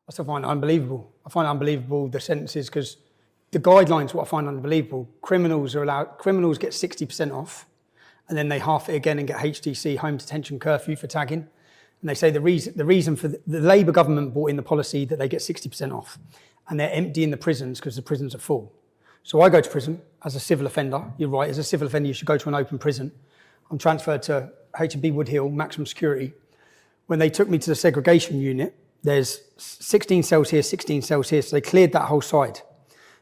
I still find it unbelievable. I find it unbelievable, the sentences, because the guidelines, what I find unbelievable, criminals get 60% off, and then they half it again and get HDC, home detention curfew, for tagging. And they say the reason for the Labour government brought in the policy that they get 60% off, and they're emptying the prisons because the prisons are full. So I go to prison as a civil offender. You're right, as a civil offender, you should go to an open prison. I'm transferred to H&B Wood Hill, maximum security. When they took me to the segregation unit, there's 16 cells here, 16 cells here, so they cleared that whole side.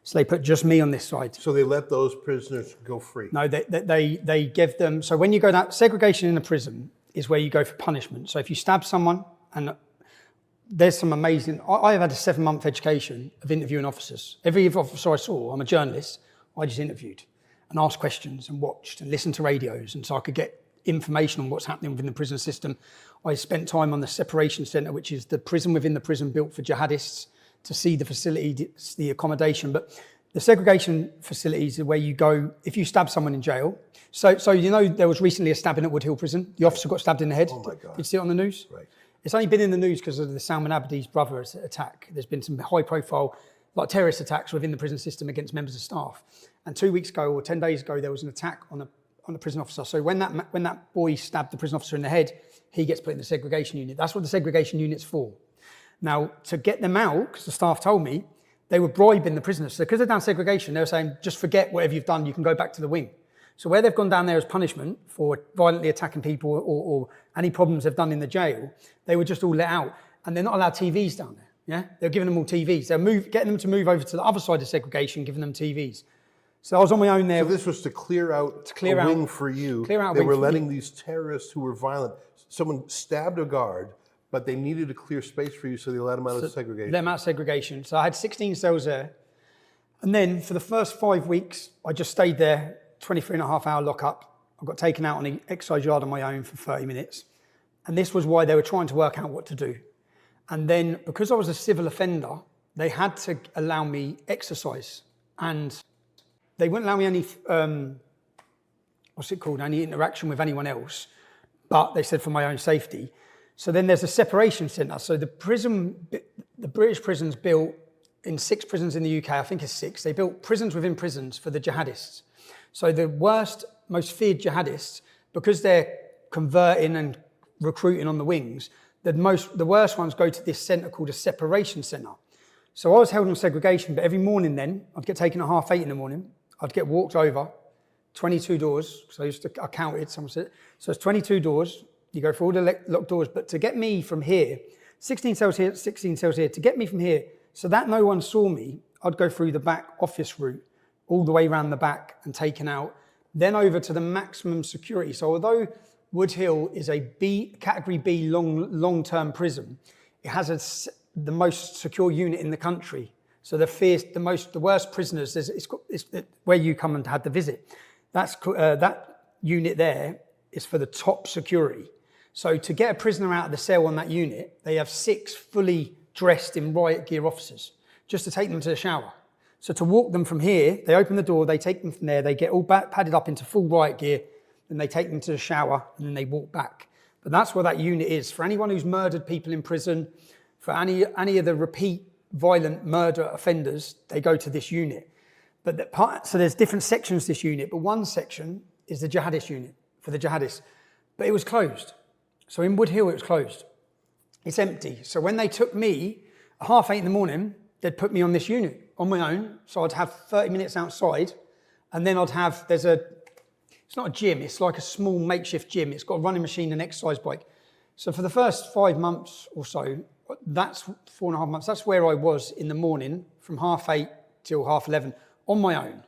So they put just me on this side. So they let those prisoners go free? No, they give them, so when you go down, segregation in a prison is where you go for punishment. So if you stab someone, and there's some amazing, I have had a 7-month education of interviewing officers. Every officer I saw, I'm a journalist, I just interviewed and asked questions and watched and listened to radios, and so I could get information on what's happening within the prison system. I spent time on the separation centre, which is the prison within the prison built for jihadists, to see the facility, the accommodation. But the segregation facilities are where you go if you stab someone in jail. So you know, there was recently a stabbing at Wood Hill Prison. The officer got stabbed in the head. Oh my God. Did you see it on the news? Right. It's only been in the news because of the Salman Abedi's brother attack. There's been some high profile, like terrorist attacks within the prison system against members of staff. And 2 weeks ago or 10 days ago, there was an attack on a prison officer. So when that boy stabbed the prison officer in the head, he gets put in the segregation unit. That's what the segregation unit's for. Now, to get them out, because the staff told me, they were bribing the prisoners. So because they're down segregation, they were saying, just forget whatever you've done, you can go back to the wing. So where they've gone down there as punishment for violently attacking people or any problems they've done in the jail, they were just all let out. And they're not allowed TVs down there. Yeah, they're giving them all TVs. They're getting them to move over to the other side of segregation, giving them TVs. So I was on my own there. So this was to clear out a wing for you. Clear out a They wing were for letting me. these terrorists who were violent, someone stabbed a guard, but they needed to clear space for you, so they let them out of segregation. Let them out of segregation. So I had 16 cells there. And then for the first 5 weeks, I just stayed there, 23.5-hour lockup. I got taken out on the exercise yard on my own for 30 minutes. And this was why they were trying to work out what to do. And then because I was a civil offender, they had to allow me exercise. And they wouldn't allow me any, any interaction with anyone else. But they said for my own safety. So then there's a separation centre. So the British prisons built in 6 prisons in the UK, I think it's 6, they built prisons within prisons for the jihadists. So the worst, most feared jihadists, because they're converting and recruiting on the wings, the worst ones go to this centre called a separation centre. So I was held on segregation, but every morning then, I'd get taken at 8:30 in the morning, I'd get walked over, 22 doors, so I counted, someone said, so it's 22 doors, you go through all the locked doors, but to get me from here, 16 cells here, 16 cells here, to get me from here, so that no one saw me, I'd go through the back office route, all the way around the back and taken out, then over to the maximum security. So although Wood Hill is a category B long-term prison, it has the most secure unit in the country. So the worst prisoners, it's where you come and had the visit. That unit there is for the top security. So to get a prisoner out of the cell on that unit, they have 6 fully dressed in riot gear officers just to take them to the shower. So to walk them from here, they open the door, they take them from there, they get all padded up into full riot gear, then they take them to the shower and then they walk back. But that's where that unit is. For anyone who's murdered people in prison, for any of the repeat violent murder offenders, they go to this unit. So there's different sections to this unit, but one section is the jihadist unit, for the jihadists. But it was closed. So in Wood Hill, it was closed. It's empty. So when they took me at 8:30 in the morning, they'd put me on this unit on my own. So I'd have 30 minutes outside, and then it's not a gym, it's like a small makeshift gym. It's got a running machine and exercise bike. So for the first 5 months or so, that's 4.5 months, that's where I was in the morning from 8:30 till 11:30 on my own.